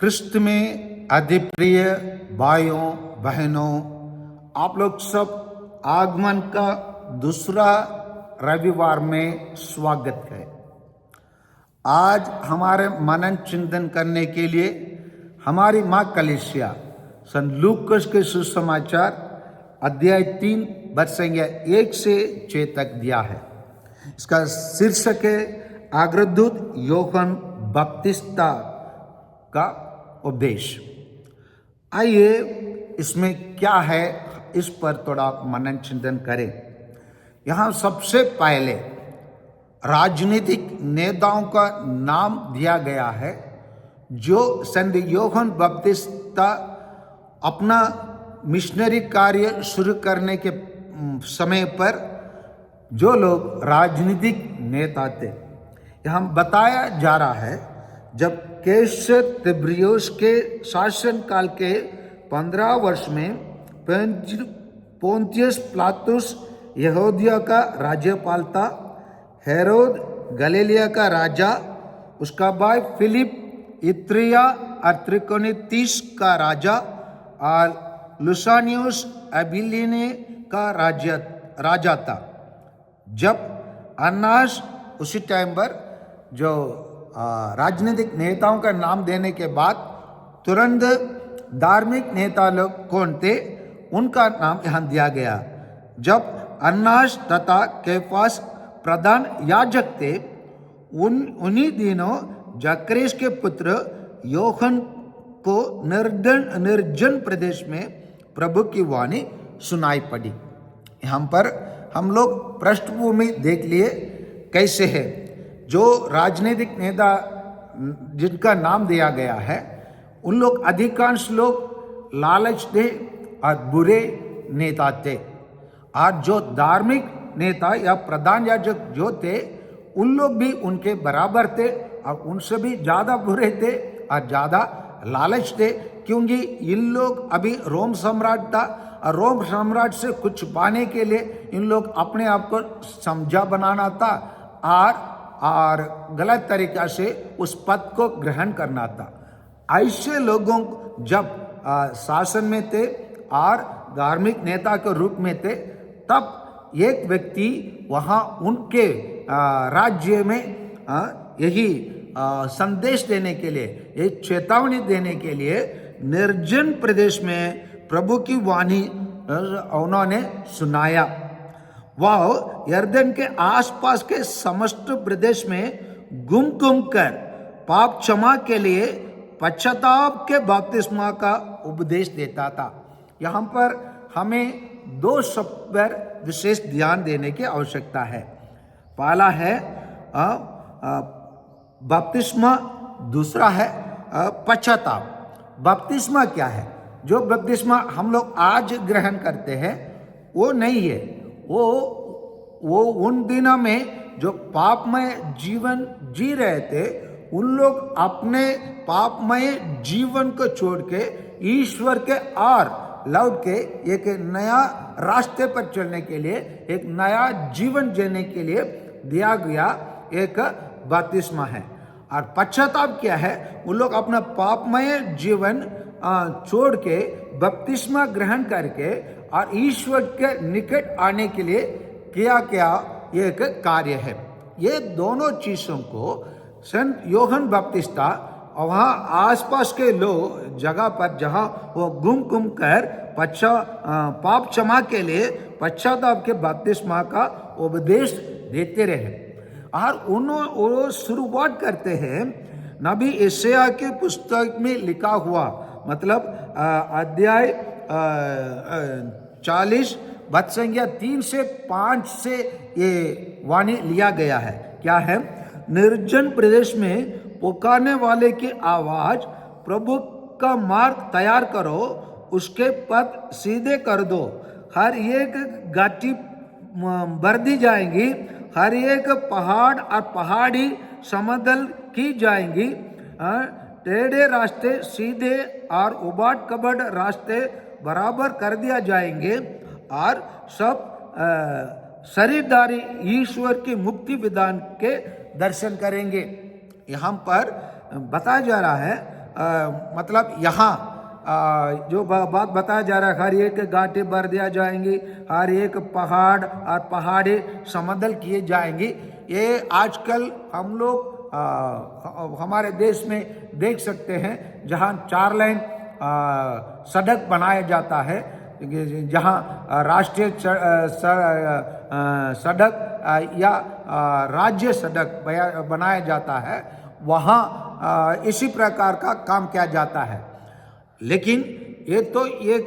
क्रिस्त में अधिप्रिय भाइयों बहनों, आप लोग सब आगमन का दूसरा रविवार में स्वागत है। आज हमारे मनन चिंतन करने के लिए हमारी माँ कलीसिया संत लूकास के सुसमाचार अध्याय 3 वचन संख्या 1 से 6 तक दिया है। इसका शीर्षक है अग्रदूत यूहन्ना बपतिस्ता का उपदेश। आइए इसमें क्या है इस पर थोड़ा मनन चिंतन करें। यहाँ सबसे पहले राजनीतिक नेताओं का नाम दिया गया है जो संत यूहन्ना बपतिस्ता अपना मिशनरी कार्य शुरू करने के समय पर जो लोग राजनीतिक नेता थे। यहाँ बताया जा रहा है जब कैसर तिब्रियुस के शासन काल के 15 वर्ष में पोंतियस पिलातुस यहूदिया का राज्यपाल था, हेरोद गलीलिया का राजा, उसका भाई फिलिप इत्रिया और त्रिकोनितिस का राजा और लुसानियुस अबिलीने का राजा था। जब अन्नास उसी टाइम पर जो राजनीतिक नेताओं का नाम देने के बाद तुरंत धार्मिक नेता लोग कौन थे उनका नाम यहाँ दिया गया। जब अन्नास तथा कैफास प्रधान याजक थे, उन्हीं दिनों जकरेस के पुत्र यूहन्ना को निर्जन प्रदेश में प्रभु की वाणी सुनाई पड़ी। यहाँ पर हम लोग पृष्ठभूमि देख लिए कैसे है। जो राजनीतिक नेता जिनका नाम दिया गया है उन लोग अधिकांश लोग लालच थे और बुरे नेता थे, और जो धार्मिक नेता या प्रधान याजक जो थे उन लोग भी उनके बराबर थे और उनसे भी ज़्यादा बुरे थे और ज़्यादा लालच थे, क्योंकि इन लोग अभी रोम सम्राट था और रोम सम्राट से कुछ पाने के लिए इन लोग अपने आप को समझा बनाना था और गलत तरीका से उस पद को ग्रहण करना था। ऐसे लोगों जब शासन में थे और धार्मिक नेता के रूप में थे, तब एक व्यक्ति वहाँ उनके राज्य में यही संदेश देने के लिए, एक चेतावनी देने के लिए निर्जन प्रदेश में प्रभु की वाणी उन्होंने सुनाया। वह यर्दन के आसपास के समस्त प्रदेश में घूम कर पाप क्षमा के लिए पश्चाताप के बपतिस्मा का उपदेश देता था। यहाँ पर हमें 2 शब्द पर विशेष ध्यान देने की आवश्यकता है। पहला है बपतिस्मा, दूसरा है पश्चाताप। बपतिस्मा क्या है? जो बपतिस्मा हम लोग आज ग्रहण करते हैं वो नहीं है। वो उन दिनों में जो पापमय जीवन जी रहे थे, उन लोग अपने पापमय जीवन को छोड़ के ईश्वर के और लौट के एक नया रास्ते पर चलने के लिए, एक नया जीवन जीने के लिए दिया गया एक बपतिस्मा है। और पश्चाताप क्या है? उन लोग अपना पापमय जीवन छोड़ के बपतिस्मा ग्रहण करके और ईश्वर के निकट आने के लिए किया क्या एक कार्य है। ये दोनों चीजों को संत यूहन्ना बपतिस्ता और वहाँ आसपास के लोग जगह पर जहाँ वो घूम कर पाप क्षमा के लिए पश्चाताप के बपतिस्मा का उपदेश देते रहे। और वो शुरुआत करते हैं नबी यशायाह के पुस्तक में लिखा हुआ, मतलब अध्याय 40 वचन संख्या 3 से 5 से ये वाणी लिया गया है। क्या है? निर्जन प्रदेश में पुकारने वाले की आवाज, प्रभु का मार्ग तैयार करो, उसके पथ सीधे कर दो। हर एक घाटी भर दी जाएंगी, हर एक पहाड़ और पहाड़ी समतल की जाएंगी, टेढ़े रास्ते सीधे और उबाड़ कबड़ रास्ते बराबर कर दिया जाएंगे, और सब शरीरधारी ईश्वर की मुक्ति विधान के दर्शन करेंगे। यहाँ पर बताया जा रहा है मतलब यहाँ जो बात बताया जा रहा है, हर एक घाटी भर दिया जाएंगी, हर एक पहाड़ और पहाड़ी समतल किए जाएंगे। ये आजकल हम लोग हमारे देश में देख सकते हैं, जहाँ 4 लाइन सड़क बनाया जाता है, जहाँ राष्ट्रीय सड़क या राज्य सड़क बनाया जाता है, वहाँ इसी प्रकार का काम किया जाता है। लेकिन ये तो एक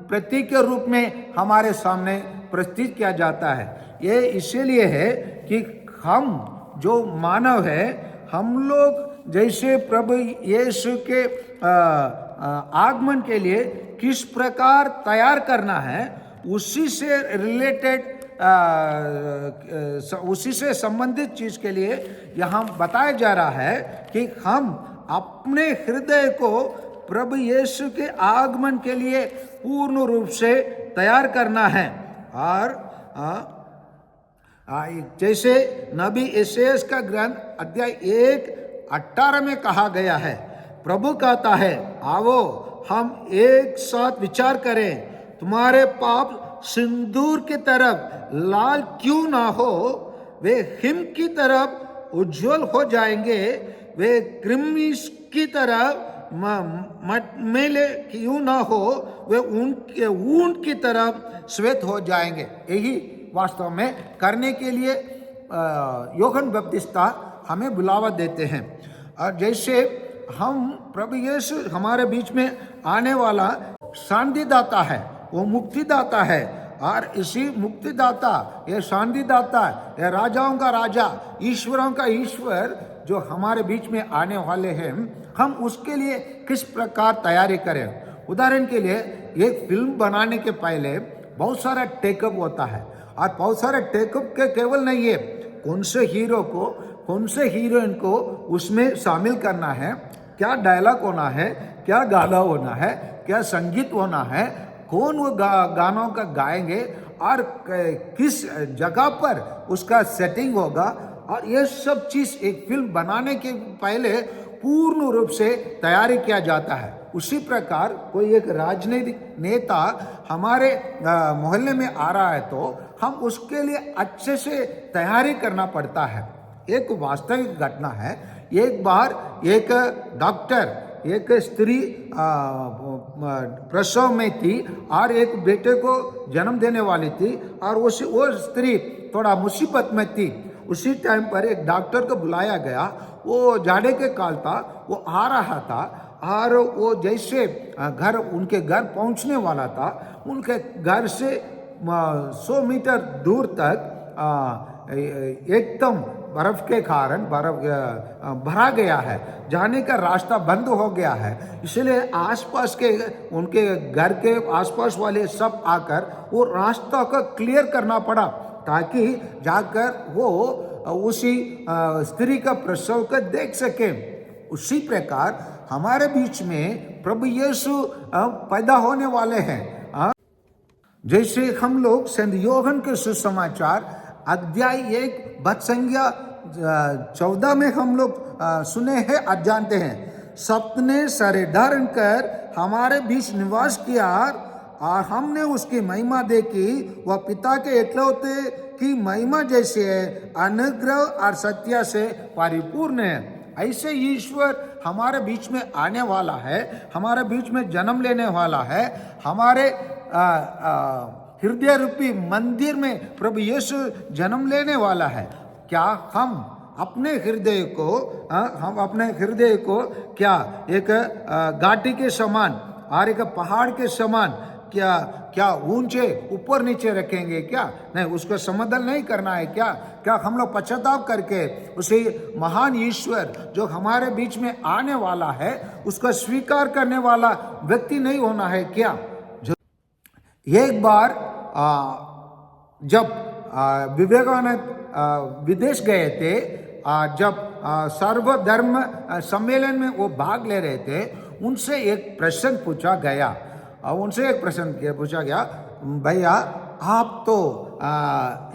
प्रतीक के रूप में हमारे सामने प्रस्तुत किया जाता है। ये इसीलिए है कि हम जो मानव है, हम लोग जैसे प्रभु यीशु के आगमन के लिए किस प्रकार तैयार करना है, उसी से रिलेटेड उसी से संबंधित चीज के लिए यहाँ बताया जा रहा है कि हम अपने हृदय को प्रभु यीशु के आगमन के लिए पूर्ण रूप से तैयार करना है। और जैसे नबी यशायाह का ग्रंथ अध्याय 1:18 में कहा गया है, प्रभु कहता है, आओ हम एक साथ विचार करें, तुम्हारे पाप सिंदूर की तरफ लाल क्यों ना हो, वे हिम की तरफ उज्जवल हो जाएंगे, वे कृमि की तरफ मटमैले क्यों ना हो, वे ऊन की तरफ श्वेत हो जाएंगे। यही वास्तव में करने के लिए यूहन्ना बपतिस्मा हमें बुलावा देते हैं। और जैसे हम प्रभु यीशु हमारे बीच में आने वाला शांतिदाता है, वो मुक्तिदाता है, और इसी मुक्तिदाता, ये शांतिदाता, ये राजाओं का राजा, ईश्वरों का ईश्वर जो हमारे बीच में आने वाले हैं, हम उसके लिए किस प्रकार तैयारी करें। उदाहरण के लिए एक फिल्म बनाने के पहले बहुत सारा टेकअप होता है, और बहुत सारे टेकअप के केवल नहीं है, कौन से हीरो को, कौन से हीरोइन को उसमें शामिल करना है, क्या डायलॉग होना है, क्या गाना होना है, क्या संगीत होना है, कौन वो गानों का गाएंगे, और किस जगह पर उसका सेटिंग होगा, और ये सब चीज एक फिल्म बनाने के पहले पूर्ण रूप से तैयारी किया जाता है। उसी प्रकार कोई एक राजनीतिक नेता हमारे मोहल्ले में आ रहा है, तो हम उसके लिए अच्छे से तैयारी करना पड़ता है। एक वास्तविक घटना है, एक बार एक डॉक्टर, एक स्त्री प्रसव में थी और एक बेटे को जन्म देने वाली थी, और वो स्त्री थोड़ा मुसीबत में थी। उसी टाइम पर एक डॉक्टर को बुलाया गया, वो जाड़े के काल था, वो आ रहा था, और वो जैसे उनके घर पहुंचने वाला था, उनके घर से 100 मीटर दूर तक एकदम बर्फ के कारण बर्फ भरा गया है, जाने का रास्ता बंद हो गया है। इसलिए आसपास के उनके घर के आसपास वाले सब आकर वो रास्ता को क्लियर करना पड़ा, ताकि जाकर वो उसी स्त्री का प्रसव को देख सके। उसी प्रकार हमारे बीच में प्रभु यीशु पैदा होने वाले हैं। जैसे हम लोग संत यूहन्ना के सुसमाचार अध्याय 1 वचन संख्या 14 में हम लोग सुने हैं और जानते हैं, सपने सरे धारण कर हमारे बीच निवास किया, और हमने उसकी महिमा देखी, वह पिता के एकलौते की महिमा जैसे है, अनुग्रह और सत्य से परिपूर्ण है। ऐसे ईश्वर हमारे बीच में आने वाला है, हमारे बीच में जन्म लेने वाला है, हमारे हृदय रूपी मंदिर में प्रभु यीशु जन्म लेने वाला है। क्या हम अपने हृदय को क्या एक घाटी के समान और एक पहाड़ के समान क्या ऊंचे ऊपर नीचे रखेंगे? क्या नहीं, उसको समतल नहीं करना है क्या? क्या हम लोग पश्चाताप करके उसे महान ईश्वर जो हमारे बीच में आने वाला है उसका स्वीकार करने वाला व्यक्ति नहीं होना है क्या? एक बार जब विवेकानंद विदेश गए थे, जब सर्वधर्म सम्मेलन में वो भाग ले रहे थे, उनसे एक प्रश्न पूछा गया। भैया आप तो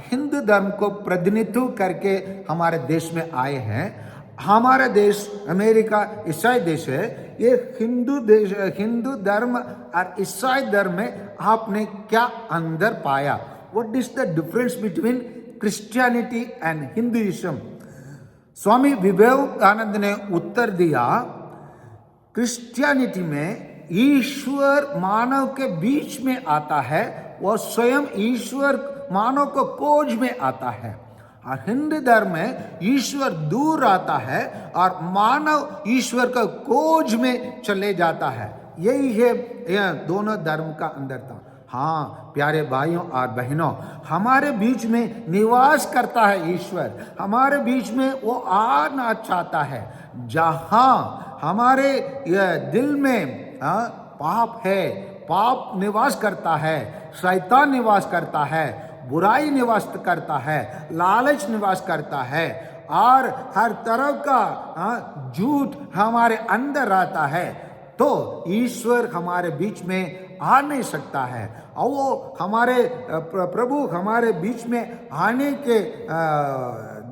हिंदू धर्म को प्रतिनिधित्व करके हमारे देश में आए हैं, हमारा देश अमेरिका ईसाई देश है, ये हिंदू देश, हिंदू धर्म और ईसाई धर्म में आपने क्या अंदर पाया? What is the difference between Christianity and Hinduism? Swami Vivekananda ने उत्तर दिया, क्रिश्चियनिटी में ईश्वर मानव के बीच में आता है, वह स्वयं ईश्वर मानव को खोज में आता है। और हिंदू धर्म में ईश्वर दूर आता है और मानव ईश्वर का खोज में चले जाता है। यही है यह दोनों धर्म का अंदर था। हाँ प्यारे भाइयों और बहनों, हमारे बीच में निवास करता है ईश्वर, हमारे बीच में वो आना चाहता है। जहाँ हमारे दिल में पाप है, पाप निवास करता है, शैतान निवास करता है, बुराई निवास करता है, लालच निवास करता है और हर तरह का झूठ हमारे अंदर आता है, तो ईश्वर हमारे बीच में आ नहीं सकता है। और वो हमारे प्रभु हमारे बीच में आने के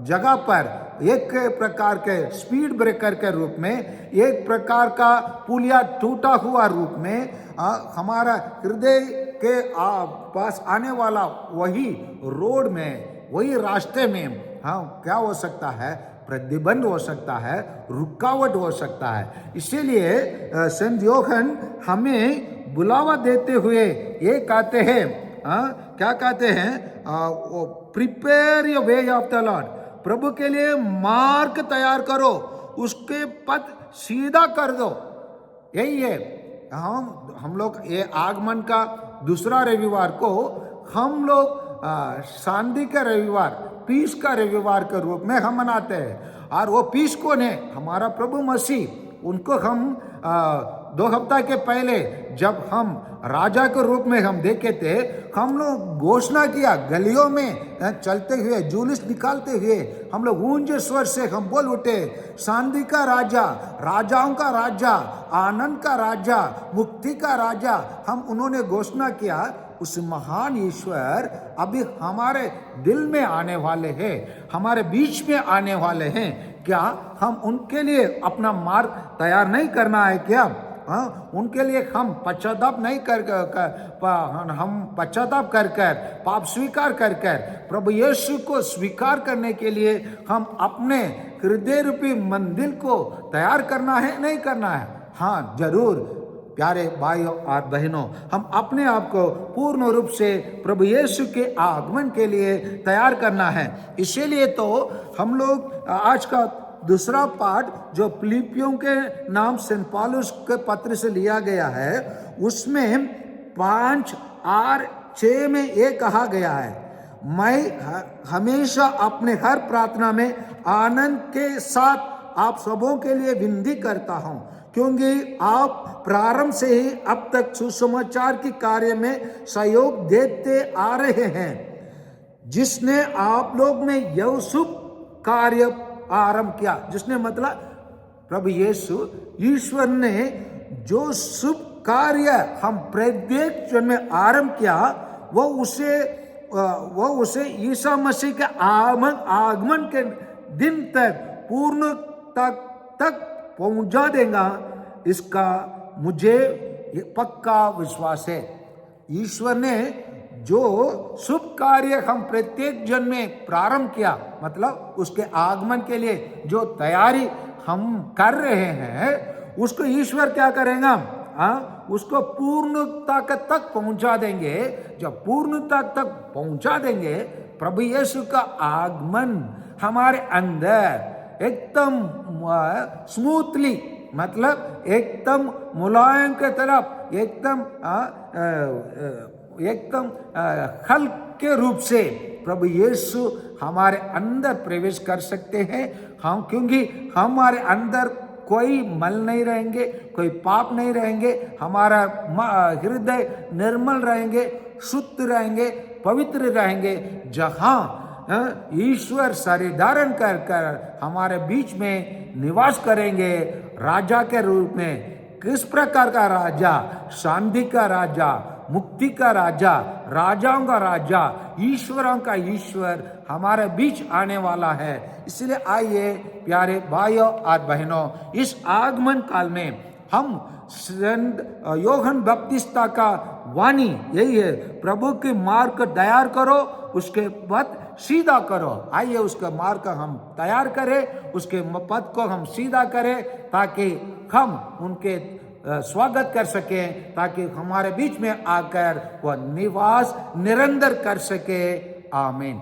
जगह पर एक प्रकार के स्पीड ब्रेकर के रूप में, एक प्रकार का पुलिया टूटा हुआ रूप में हमारा हृदय के पास आने वाला वही रोड में, वही रास्ते में क्या हो सकता है? प्रतिबंध हो सकता है, रुकावट हो सकता है। इसीलिए संत यूहन्ना हमें बुलावा देते हुए ये कहते हैं, क्या कहते हैं? Prepare your way of the Lord, प्रभु के लिए मार्ग तैयार करो, उसके पथ सीधा कर दो। यही है। हम लोग ये आगमन का दूसरा रविवार को हम लोग शांति का रविवार, पीस का रविवार के रूप में हम मनाते हैं। और वो पीस कौन है? हमारा प्रभु मसीह। उनको हम 2 हफ्ता के पहले जब हम राजा के रूप में हम देखे थे, हम लोग घोषणा किया, गलियों में चलते हुए, जुलूस निकालते हुए हम लोग ऊंचे स्वर से हम बोल उठे, शांति का राजा, राजाओं का राजा, आनंद का राजा, मुक्ति का राजा। हम उन्होंने घोषणा किया। उस महान ईश्वर अभी हमारे दिल में आने वाले हैं, हमारे बीच में आने वाले हैं। क्या हम उनके लिए अपना मार्ग तैयार नहीं करना है क्या? उनके लिए हम पश्चाताप नहीं हम पश्चाताप कर पाप स्वीकार कर प्रभु यीशु को स्वीकार करने के लिए हम अपने हृदय रूपी मंदिर को तैयार करना है, नहीं करना है? हाँ जरूर प्यारे भाइयों और बहनों, हम अपने आप को पूर्ण रूप से प्रभु यीशु के आगमन के लिए तैयार करना है। इसीलिए तो हम लोग आज का दूसरा पाठ जो फिलिपियों के नाम सेंट पौलुस के पत्र से लिया गया है, उसमें 5 और 6 में ये कहा गया है, मैं हमेशा अपने हर प्रार्थना में आनंद के साथ आप सबों के लिए विनती करता हूँ, क्योंकि आप प्रारंभ से ही अब तक सुसमाचार की कार्य में सहयोग देते आ रहे हैं, जिसने आप लोग में यह शुभ कार्य आरंभ किया। जिसने मतलब प्रभु यीशु, ईश्वर ने जो शुभ कार्य हम प्रत्येक जन में आरंभ किया, वो उसे ईसा मसीह के आगमन के दिन तक पूर्णता तक पहुंचा देगा। इसका मुझे पक्का विश्वास है। ईश्वर ने जो शुभ कार्य हम प्रत्येक जन में प्रारंभ किया, मतलब उसके आगमन के लिए जो तैयारी हम कर रहे हैं, उसको ईश्वर क्या करेगा? उसको पूर्णता तक पहुंचा देंगे। जब पूर्णता तक पहुंचा देंगे, प्रभु यीशु का आगमन हमारे अंदर एकदम स्मूथली, मतलब एकदम मुलायम के तरफ, एकदम हल्के रूप से प्रभु यीशु हमारे अंदर प्रवेश कर सकते हैं। हम क्योंकि हमारे अंदर कोई मल नहीं रहेंगे, कोई पाप नहीं रहेंगे, हमारा हृदय निर्मल रहेंगे, शुद्ध रहेंगे, पवित्र रहेंगे। जहाँ ईश्वर शरीर धारण कर हमारे बीच में निवास करेंगे राजा के रूप में। किस प्रकार का राजा? शांति का राजा, मुक्ति का राजा, राजाओं का राजा, ईश्वरों का ईश्वर हमारे बीच आने वाला है। इसलिए आइए प्यारे भाइयों और बहनों, इस आगमन काल में हम यूहन्ना बपतिस्मा का वाणी यही है, प्रभु के मार्ग को तैयार करो, उसके पथ सीधा करो। आइए उसका मार्ग का हम तैयार करें, उसके पथ को हम सीधा करें, ताकि हम उनके स्वागत कर सकें, ताकि हमारे बीच में आकर वह निवास निरंतर कर सके। आमीन।